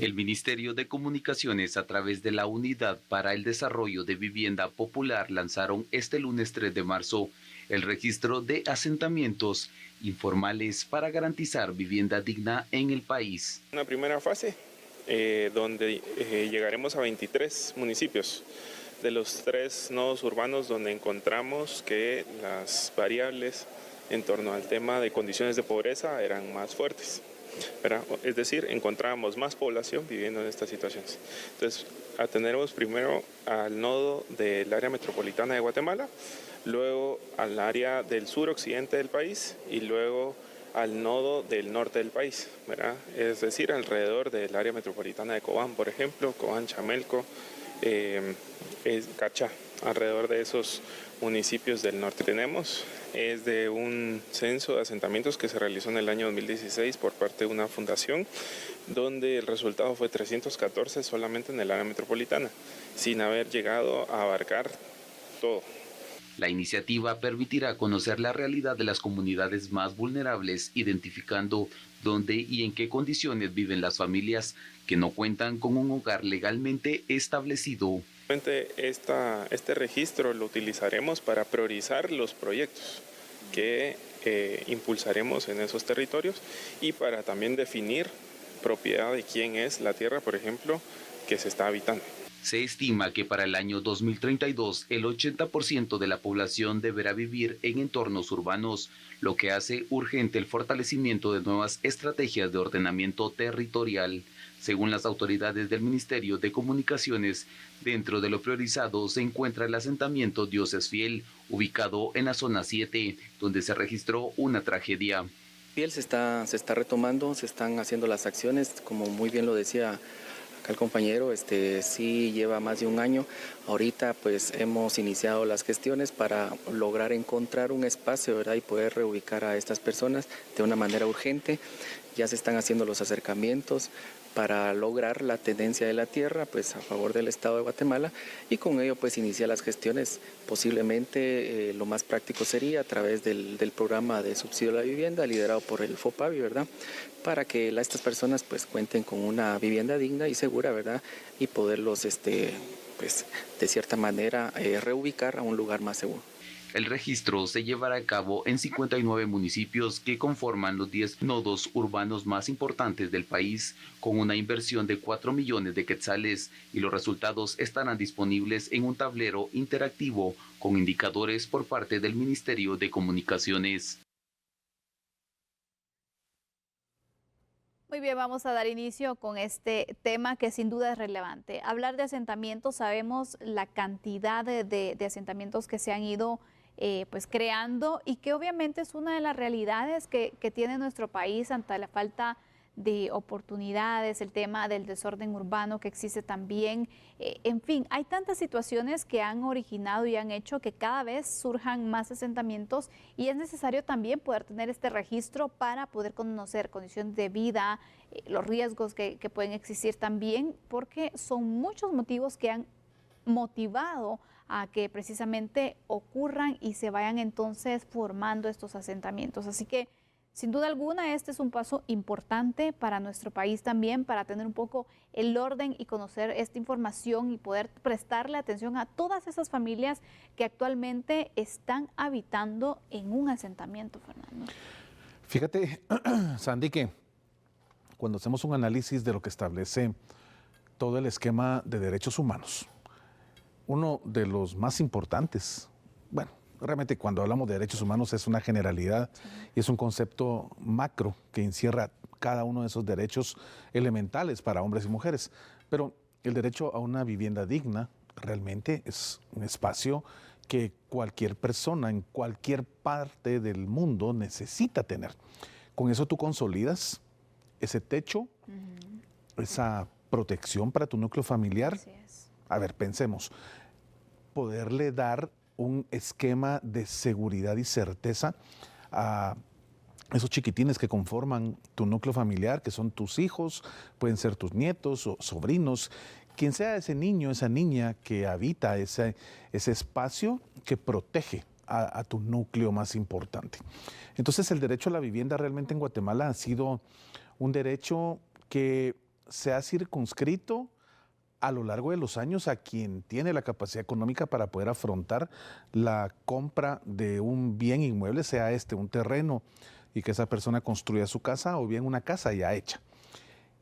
El Ministerio de Comunicaciones, a través de la Unidad para el Desarrollo de Vivienda Popular, lanzaron este lunes 3 de marzo el registro de asentamientos informales para garantizar vivienda digna en el país. Una primera fase donde llegaremos a 23 municipios de los 3 nodos urbanos donde encontramos que las variables en torno al tema de condiciones de pobreza eran más fuertes, ¿verdad? Es decir, encontrábamos más población viviendo en estas situaciones. Entonces, atenderemos primero al nodo del área metropolitana de Guatemala, luego al área del suroccidente del país y luego al nodo del norte del país, ¿verdad? Es decir, alrededor del área metropolitana de Cobán, por ejemplo, Cobán, Chamelco, Cachá, alrededor de esos municipios del norte. Tenemos es de un censo de asentamientos que se realizó en el año 2016 por parte de una fundación, donde el resultado fue 314 solamente en el área metropolitana, sin haber llegado a abarcar todo. La iniciativa permitirá conocer la realidad de las comunidades más vulnerables, identificando dónde y en qué condiciones viven las familias que no cuentan con un hogar legalmente establecido. Este registro lo utilizaremos para priorizar los proyectos que impulsaremos en esos territorios y para también definir propiedad de quién es la tierra, por ejemplo, que se está habitando. Se estima que para el año 2032 el 80% de la población deberá vivir en entornos urbanos, lo que hace urgente el fortalecimiento de nuevas estrategias de ordenamiento territorial. Según las autoridades del Ministerio de Comunicaciones, dentro de lo priorizado se encuentra el asentamiento Dios es Fiel, ubicado en la zona 7, donde se registró una tragedia. Fiel se está retomando, se están haciendo las acciones, como muy bien lo decía acá el compañero, sí lleva más de un año. Ahorita pues hemos iniciado las gestiones para lograr encontrar un espacio, ¿verdad? Y poder reubicar a estas personas de una manera urgente. Ya se están haciendo los acercamientos para lograr la tenencia de la tierra pues a favor del Estado de Guatemala y con ello pues iniciar las gestiones. Posiblemente lo más práctico sería a través del programa de subsidio a la vivienda liderado por el FOPAVI, ¿verdad? Para que estas personas pues cuenten con una vivienda digna y segura, ¿verdad? Y poderlos pues de cierta manera reubicar a un lugar más seguro. El registro se llevará a cabo en 59 municipios que conforman los 10 nodos urbanos más importantes del país, con una inversión de 4 millones de quetzales, y los resultados estarán disponibles en un tablero interactivo con indicadores por parte del Ministerio de Comunicaciones. Muy bien, vamos a dar inicio con este tema que sin duda es relevante. Hablar de asentamientos, sabemos la cantidad de asentamientos que se han ido pues creando y que obviamente es una de las realidades que tiene nuestro país ante la falta de oportunidades, el tema del desorden urbano que existe también. En fin, hay tantas situaciones que han originado y han hecho que cada vez surjan más asentamientos y es necesario también poder tener este registro para poder conocer condiciones de vida, los riesgos que pueden existir también, porque son muchos motivos que han motivado a que precisamente ocurran y se vayan entonces formando estos asentamientos. Así que sin duda alguna este es un paso importante para nuestro país también, para tener un poco el orden y conocer esta información y poder prestarle atención a todas esas familias que actualmente están habitando en un asentamiento, Fernando. Fíjate, Sandy, que cuando hacemos un análisis de lo que establece todo el esquema de derechos humanos, uno de los más importantes, bueno, realmente cuando hablamos de derechos humanos es una generalidad y es un concepto macro que encierra cada uno de esos derechos elementales para hombres y mujeres. Pero el derecho a una vivienda digna realmente es un espacio que cualquier persona en cualquier parte del mundo necesita tener. Con eso tú consolidas ese techo, esa protección para tu núcleo familiar. Así es. A ver, pensemos, poderle dar un esquema de seguridad y certeza a esos chiquitines que conforman tu núcleo familiar, que son tus hijos, pueden ser tus nietos o sobrinos, quien sea ese niño, esa niña que habita ese espacio que protege a tu núcleo más importante. Entonces el derecho a la vivienda realmente en Guatemala ha sido un derecho que se ha circunscrito a lo largo de los años a quien tiene la capacidad económica para poder afrontar la compra de un bien inmueble, sea un terreno, y que esa persona construya su casa, o bien una casa ya hecha.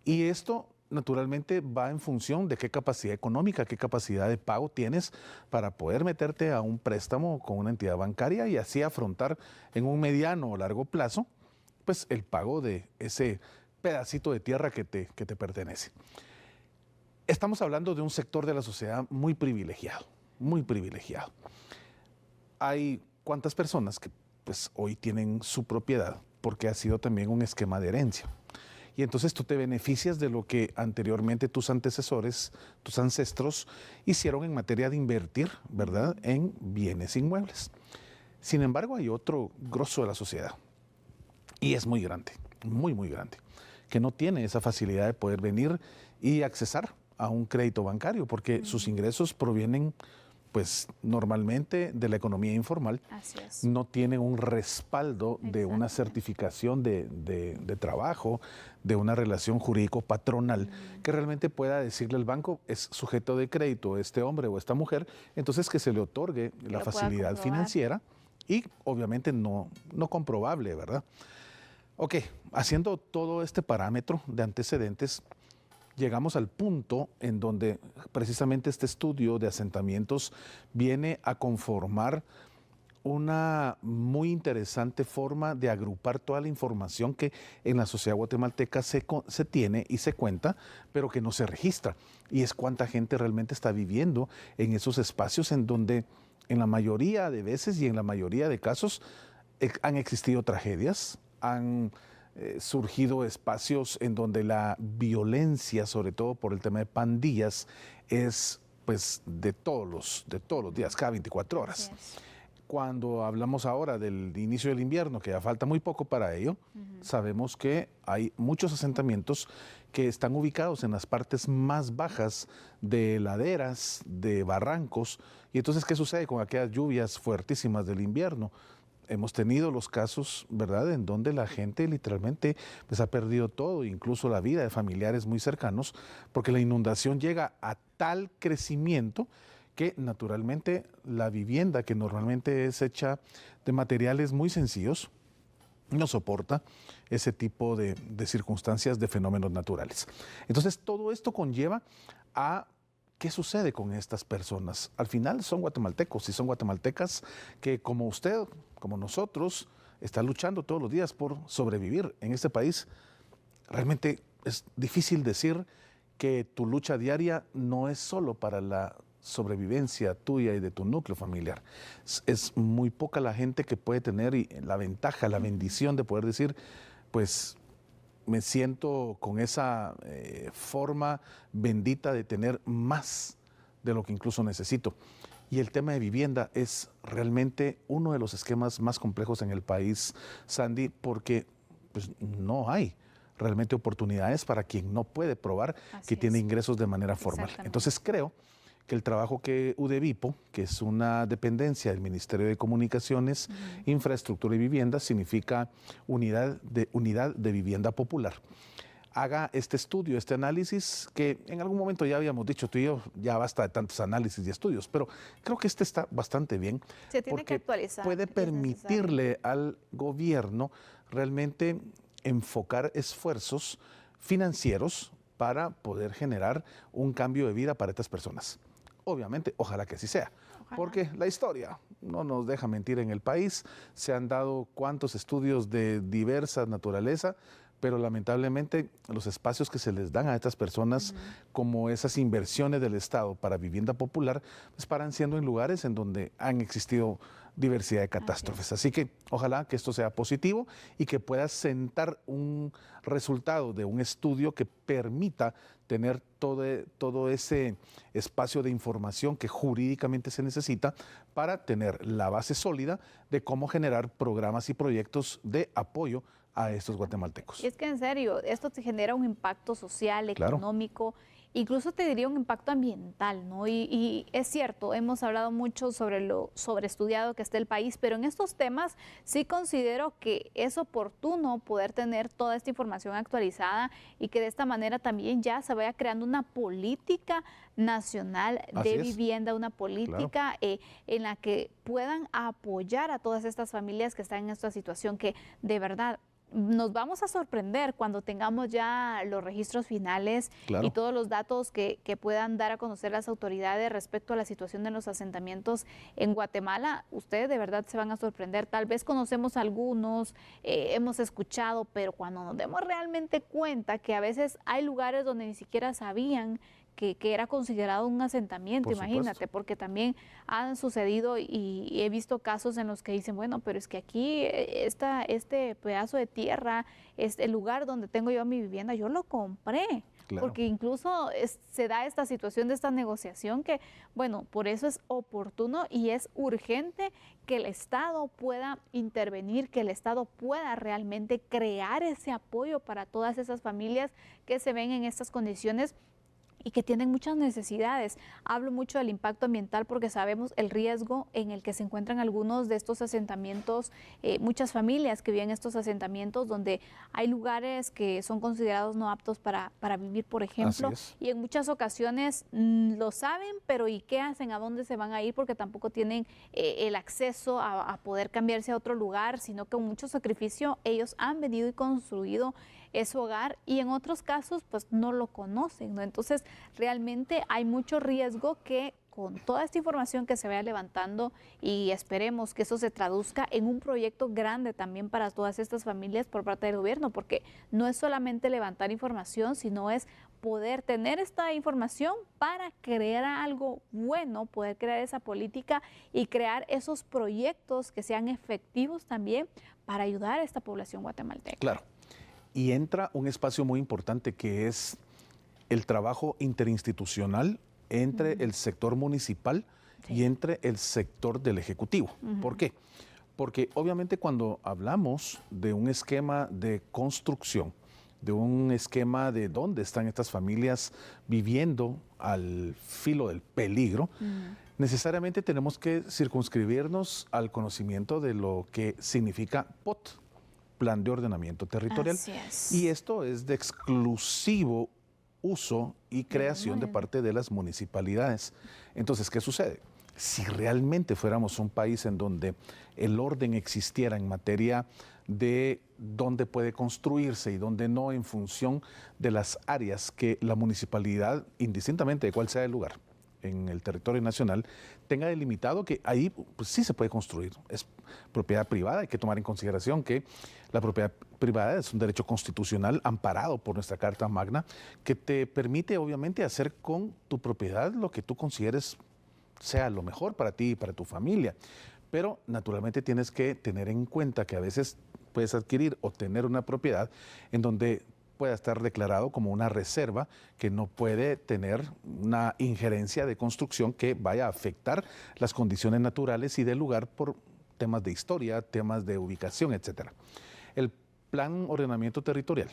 Y esto naturalmente va en función de qué capacidad económica, qué capacidad de pago tienes para poder meterte a un préstamo con una entidad bancaria y así afrontar en un mediano o largo plazo pues el pago de ese pedacito de tierra que te pertenece. Estamos hablando de un sector de la sociedad muy privilegiado, muy privilegiado. Hay cuántas personas que pues hoy tienen su propiedad porque ha sido también un esquema de herencia. Y entonces tú te beneficias de lo que anteriormente tus antecesores, tus ancestros, hicieron en materia de invertir, ¿verdad?, en bienes inmuebles. Sin embargo, hay otro grosso de la sociedad, y es muy grande, muy, muy grande, que no tiene esa facilidad de poder venir y accesar a un crédito bancario, porque sus ingresos provienen pues normalmente de la economía informal. Así es. No tienen un respaldo de una certificación de trabajo, de una relación jurídico-patronal que realmente pueda decirle al banco, es sujeto de crédito este hombre o esta mujer, entonces que se le otorgue la facilidad financiera y obviamente no comprobable, ¿verdad? Ok, haciendo todo este parámetro de antecedentes, llegamos al punto en donde precisamente este estudio de asentamientos viene a conformar una muy interesante forma de agrupar toda la información que en la sociedad guatemalteca se tiene y se cuenta, pero que no se registra. Y es cuánta gente realmente está viviendo en esos espacios en donde en la mayoría de veces y en la mayoría de casos han existido tragedias, han surgido espacios en donde la violencia, sobre todo por el tema de pandillas, es pues de todos los días, cada 24 horas. Cuando hablamos ahora del inicio del invierno, que ya falta muy poco para ello, sabemos que hay muchos asentamientos que están ubicados en las partes más bajas de laderas, de barrancos. Y entonces, ¿qué sucede con aquellas lluvias fuertísimas del invierno? Hemos tenido los casos, ¿verdad?, en donde la gente literalmente pues, ha perdido todo, incluso la vida de familiares muy cercanos, porque la inundación llega a tal crecimiento que naturalmente la vivienda, que normalmente es hecha de materiales muy sencillos, no soporta ese tipo de circunstancias, de fenómenos naturales. Entonces, todo esto conlleva a ¿qué sucede con estas personas? Al final son guatemaltecos y son guatemaltecas que como usted, como nosotros, están luchando todos los días por sobrevivir en este país. Realmente es difícil decir que tu lucha diaria no es solo para la sobrevivencia tuya y de tu núcleo familiar. Es muy poca la gente que puede tener la ventaja, la bendición de poder decir, pues me siento con esa forma bendita de tener más de lo que incluso necesito. Y el tema de vivienda es realmente uno de los esquemas más complejos en el país, Sandy, porque pues, no hay realmente oportunidades para quien no puede probar que tiene ingresos de manera formal. Entonces creo que el trabajo que UDEVIPO, que es una dependencia del Ministerio de Comunicaciones, Infraestructura y Vivienda, significa unidad de vivienda popular, haga este estudio, este análisis, que en algún momento ya habíamos dicho tú y yo, ya basta de tantos análisis y estudios, pero creo que este está bastante bien. Se tiene que actualizar. Puede permitirle al gobierno realmente enfocar esfuerzos financieros para poder generar un cambio de vida para estas personas. Obviamente, ojalá que así sea, porque la historia no nos deja mentir en el país. Se han dado cuantos estudios de diversa naturaleza, pero lamentablemente los espacios que se les dan a estas personas, como esas inversiones del Estado para vivienda popular, pues paran siendo en lugares en donde han existido diversidad de catástrofes. Así que ojalá que esto sea positivo y que pueda sentar un resultado de un estudio que permita tener todo ese espacio de información que jurídicamente se necesita para tener la base sólida de cómo generar programas y proyectos de apoyo a estos guatemaltecos. Y es que en serio, esto te genera un impacto social, económico, incluso te diría un impacto ambiental, ¿no? Y es cierto, hemos hablado mucho sobre lo sobreestudiado que está el país, pero en estos temas sí considero que es oportuno poder tener toda esta información actualizada y que de esta manera también ya se vaya creando una política nacional de vivienda, una política en la que puedan apoyar a todas estas familias que están en esta situación, que de verdad nos vamos a sorprender cuando tengamos ya los registros finales y todos los datos que puedan dar a conocer las autoridades respecto a la situación de los asentamientos en Guatemala. Ustedes de verdad se van a sorprender. Tal vez conocemos algunos, hemos escuchado, pero cuando nos demos realmente cuenta que a veces hay lugares donde ni siquiera sabían que era considerado un asentamiento, imagínate, porque también han sucedido y he visto casos en los que dicen, bueno, pero es que aquí este pedazo de tierra, el lugar donde tengo yo mi vivienda, yo lo compré. Porque incluso se da esta situación de esta negociación que, bueno, por eso es oportuno y es urgente que el Estado pueda intervenir, que el Estado pueda realmente crear ese apoyo para todas esas familias que se ven en estas condiciones y que tienen muchas necesidades. Hablo mucho del impacto ambiental porque sabemos el riesgo en el que se encuentran algunos de estos asentamientos, muchas familias que viven en estos asentamientos donde hay lugares que son considerados no aptos para vivir, por ejemplo, y en muchas ocasiones lo saben, pero ¿y qué hacen? ¿A dónde se van a ir? Porque tampoco tienen el acceso a poder cambiarse a otro lugar, sino que con mucho sacrificio ellos han venido y construido ese hogar y en otros casos pues no lo conocen, ¿no? Entonces realmente hay mucho riesgo que con toda esta información que se vaya levantando y esperemos que eso se traduzca en un proyecto grande también para todas estas familias por parte del gobierno, porque no es solamente levantar información, sino es poder tener esta información para crear algo bueno, poder crear esa política y crear esos proyectos que sean efectivos también para ayudar a esta población guatemalteca. Claro. Y entra un espacio muy importante que es el trabajo interinstitucional entre el sector municipal y entre el sector del Ejecutivo. ¿Por qué? Porque obviamente cuando hablamos de un esquema de construcción, de un esquema de dónde están estas familias viviendo al filo del peligro, necesariamente tenemos que circunscribirnos al conocimiento de lo que significa POT, Plan de Ordenamiento Territorial. Y esto es de exclusivo uso y creación de parte de las municipalidades. Entonces, ¿qué sucede? Si realmente fuéramos un país en donde el orden existiera en materia de dónde puede construirse y dónde no, en función de las áreas que la municipalidad, indistintamente de cuál sea el lugar en el territorio nacional, tenga delimitado que ahí pues, sí se puede construir. Es propiedad privada, hay que tomar en consideración que la propiedad privada es un derecho constitucional amparado por nuestra Carta Magna que te permite obviamente hacer con tu propiedad lo que tú consideres sea lo mejor para ti y para tu familia. Pero naturalmente tienes que tener en cuenta que a veces puedes adquirir o tener una propiedad en donde pueda estar declarado como una reserva que no puede tener una injerencia de construcción que vaya a afectar las condiciones naturales y del lugar por temas de historia, temas de ubicación, etc. El Plan Ordenamiento Territorial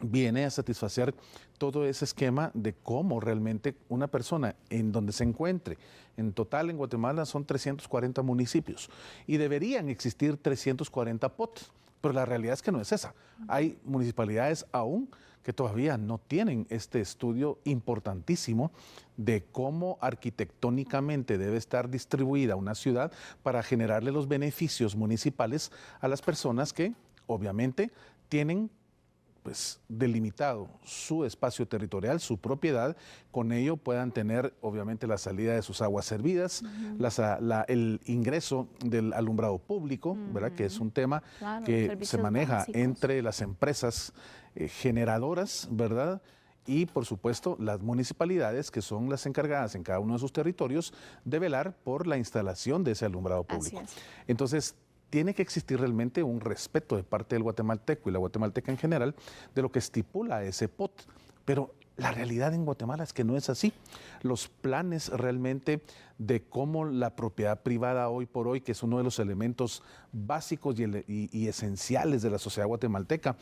viene a satisfacer todo ese esquema de cómo realmente una persona en donde se encuentre. En total en Guatemala son 340 municipios y deberían existir 340 POT. Pero la realidad es que no es esa. Hay municipalidades aún que todavía no tienen este estudio importantísimo de cómo arquitectónicamente debe estar distribuida una ciudad para generarle los beneficios municipales a las personas que obviamente tienen pues delimitado su espacio territorial, su propiedad, con ello puedan tener obviamente la salida de sus aguas servidas, el ingreso del alumbrado público, ¿verdad? Que es un tema que se maneja básicos entre las empresas generadoras, ¿verdad? Y por supuesto las municipalidades que son las encargadas en cada uno de sus territorios de velar por la instalación de ese alumbrado público. Entonces, tiene que existir realmente un respeto de parte del guatemalteco y la guatemalteca en general de lo que estipula ese POT. Pero La realidad en Guatemala es que no es así. Los planes realmente de cómo la propiedad privada hoy por hoy, que es uno de los elementos básicos y esenciales de la sociedad guatemalteca,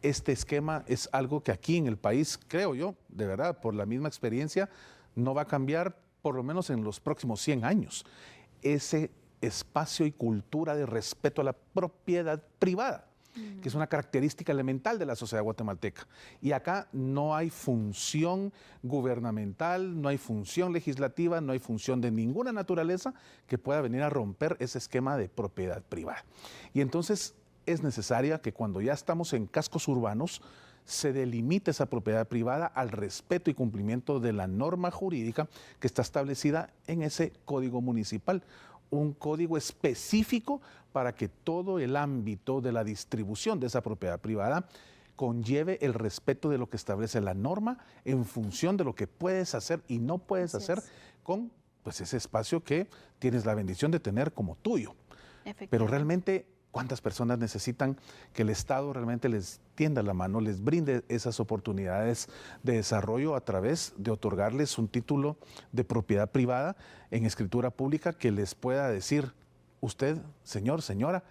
este esquema es algo que aquí en el país, creo yo, de verdad, por la misma experiencia, no va a cambiar por lo menos en los próximos 100 años. Ese espacio y cultura de respeto a la propiedad privada, que es una característica elemental de la sociedad guatemalteca. Y acá no hay función gubernamental, no hay función legislativa, no hay función de ninguna naturaleza que pueda venir a romper ese esquema de propiedad privada. Y entonces es necesaria que cuando ya estamos en cascos urbanos, se delimite esa propiedad privada al respeto y cumplimiento de la norma jurídica que está establecida en ese código municipal. Un código específico para que todo el ámbito de la distribución de esa propiedad privada conlleve el respeto de lo que establece la norma en función de lo que puedes hacer y no puedes hacer con pues, ese espacio que tienes la bendición de tener como tuyo. Pero realmente, ¿cuántas personas necesitan que el Estado realmente les tienda la mano, les brinde esas oportunidades de desarrollo a través de otorgarles un título de propiedad privada en escritura pública que les pueda decir, usted, señor, señora,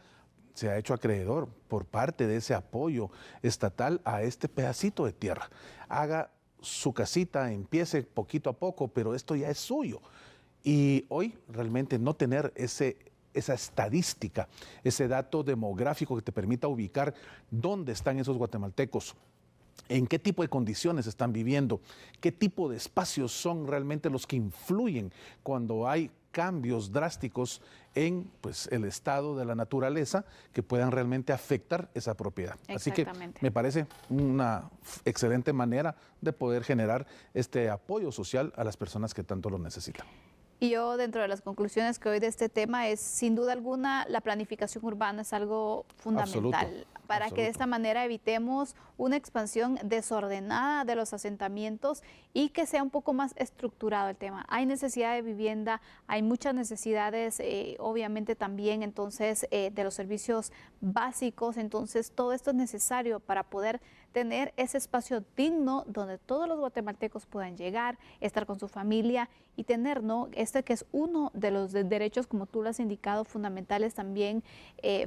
se ha hecho acreedor por parte de ese apoyo estatal a este pedacito de tierra. Haga su casita, empiece poquito a poco, pero esto ya es suyo. Y hoy realmente no tener esa estadística, ese dato demográfico que te permita ubicar dónde están esos guatemaltecos, en qué tipo de condiciones están viviendo, qué tipo de espacios son realmente los que influyen cuando hay cambios drásticos en pues, el estado de la naturaleza que puedan realmente afectar esa propiedad. Así que me parece una excelente manera de poder generar este apoyo social a las personas que tanto lo necesitan. Y yo, dentro de las conclusiones que doy de este tema, es sin duda alguna la planificación urbana es algo fundamental para que de esta manera evitemos una expansión desordenada de los asentamientos y que sea un poco más estructurado el tema. Hay necesidad de vivienda, hay muchas necesidades, obviamente también entonces de los servicios básicos, entonces todo esto es necesario para poder tener ese espacio digno donde todos los guatemaltecos puedan llegar, estar con su familia y tener, ¿no? Este que es uno de los derechos, como tú lo has indicado, fundamentales también,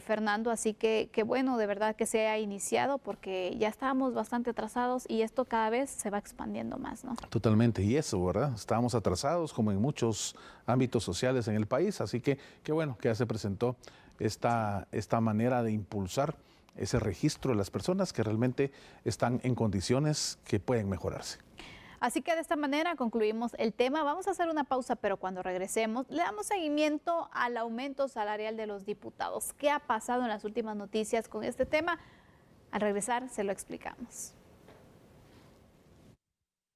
Fernando. Así que bueno, de verdad que se ha iniciado porque ya estábamos bastante atrasados y esto cada vez se va expandiendo más, ¿no? Totalmente, y eso, ¿verdad? Estábamos atrasados como en muchos ámbitos sociales en el país, así que qué bueno que ya se presentó esta manera de impulsar ese registro de las personas que realmente están en condiciones que pueden mejorarse. Así que de esta manera concluimos el tema. Vamos a hacer una pausa, pero cuando regresemos le damos seguimiento al aumento salarial de los diputados. ¿Qué ha pasado en las últimas noticias con este tema? Al regresar se lo explicamos.